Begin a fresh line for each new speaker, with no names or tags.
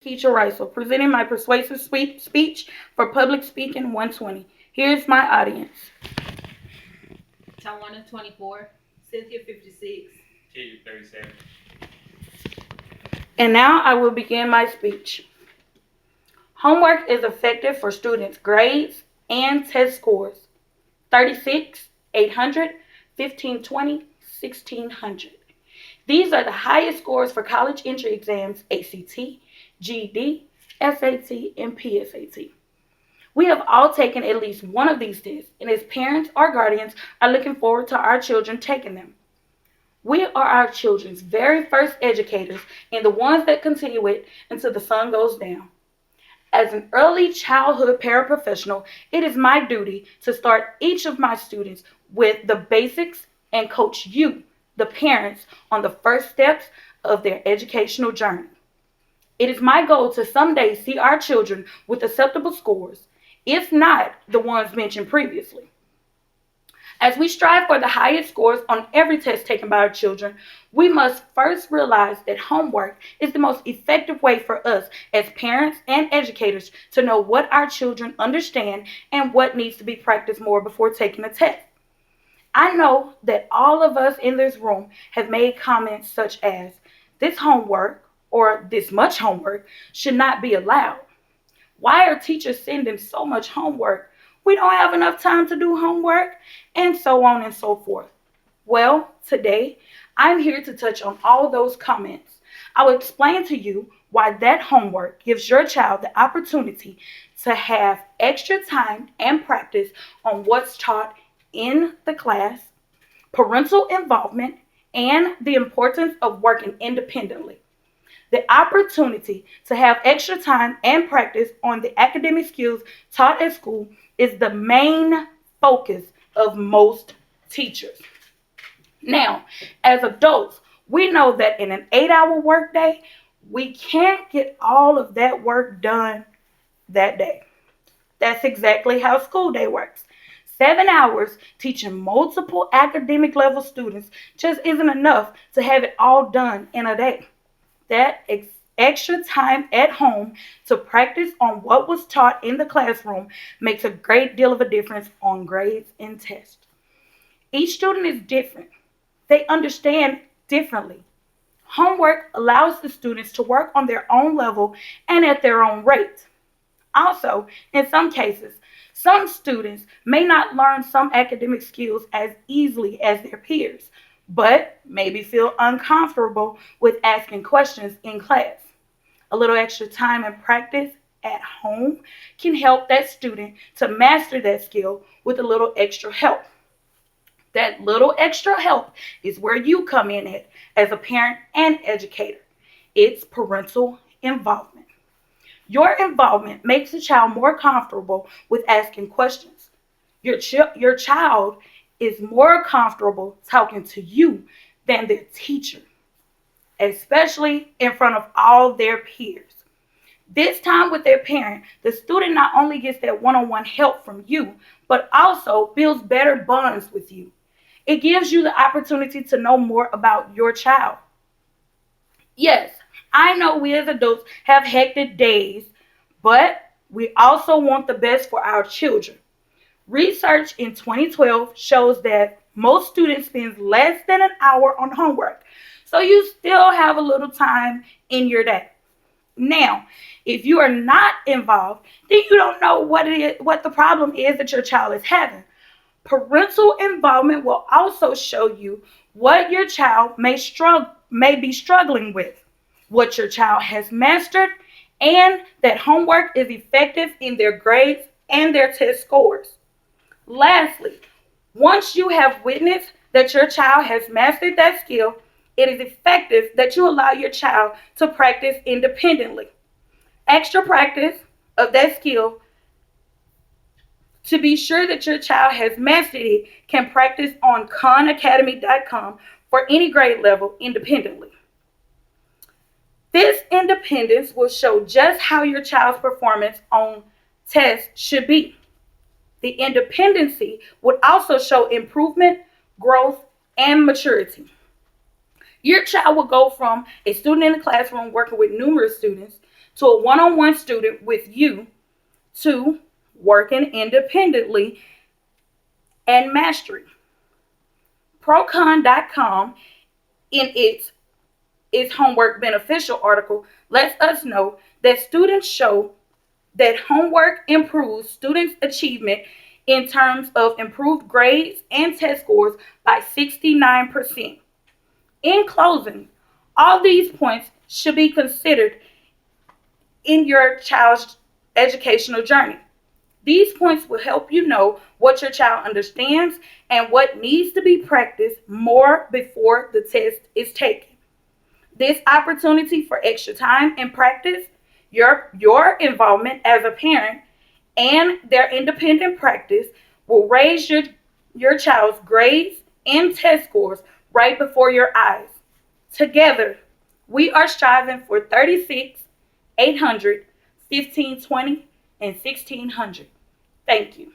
Keisha Rice, presenting my persuasive speech for Public Speaking 120. Here's my audience.
Tawana 24, Cynthia 56.
Kid 37.
And now I will begin my speech. Homework is effective for students' grades and test scores. 36, 800, 1520, 1600. These are the highest scores for college entry exams ACT, GED, SAT, and PSAT. We have all taken at least one of these tests, and as parents or guardians are looking forward to our children taking them. We are our children's very first educators and the ones that continue it until the sun goes down. As an early childhood paraprofessional, it is my duty to start each of my students with the basics and coach you, the parents, on the first steps of their educational journey. It is my goal to someday see our children with acceptable scores, if not the ones mentioned previously. As we strive for the highest scores on every test taken by our children, we must first realize that homework is the most effective way for us as parents and educators to know what our children understand and what needs to be practiced more before taking a test. I know that all of us in this room have made comments such as, this homework or this much homework should not be allowed. Why are teachers sending so much homework? We don't have enough time to do homework, and so on and so forth. Well, today, I'm here to touch on all those comments. I will explain to you why that homework gives your child the opportunity to have extra time and practice on what's taught in the class, parental involvement, and the importance of working independently. The opportunity to have extra time and practice on the academic skills taught at school is the main focus of most teachers. Now, as adults, we know that in an 8-hour workday, we can't get all of that work done that day. That's exactly how school day works. 7 hours teaching multiple academic level students just isn't enough to have it all done in a day. That extra time at home to practice on what was taught in the classroom makes a great deal of a difference on grades and tests. Each student is different. They understand differently. Homework allows the students to work on their own level and at their own rate. Also, in some cases, some students may not learn some academic skills as easily as their peers, but maybe feel uncomfortable with asking questions in class. A little extra time and practice at home can help that student to master that skill with a little extra help. That little extra help is where you come in at as a parent and educator. It's parental involvement. Your involvement makes the child more comfortable with asking questions. Your child is more comfortable talking to you than their teacher, especially in front of all their peers. This time with their parent, the student not only gets that one-on-one help from you, but also builds better bonds with you. It gives you the opportunity to know more about your child. Yes, I know we as adults have hectic days, but we also want the best for our children. Research in 2012 shows that most students spend less than an hour on homework, so you still have a little time in your day. Now, if you are not involved, then you don't know what the problem is that your child is having. Parental involvement will also show you what your child may be struggling with, what your child has mastered, and that homework is effective in their grades and their test scores. Lastly, once you have witnessed that your child has mastered that skill, it is effective that you allow your child to practice independently. Extra practice of that skill to be sure that your child has mastered it can practice on khanacademy.com for any grade level independently. This independence will show just how your child's performance on tests should be. The independency would also show improvement, growth, and maturity. Your child will go from a student in the classroom working with numerous students to a one-on-one student with you to working independently and mastery. Procon.com in its homework beneficial article lets us know that students show that homework improves students' achievement in terms of improved grades and test scores by 69%. In closing, all these points should be considered in your child's educational journey. These points will help you know what your child understands and what needs to be practiced more before the test is taken. This opportunity for extra time and practice, your involvement as a parent, and their independent practice will raise your child's grades and test scores right before your eyes. Together, we are striving for 36, 800, 1520, and 1600. Thank you.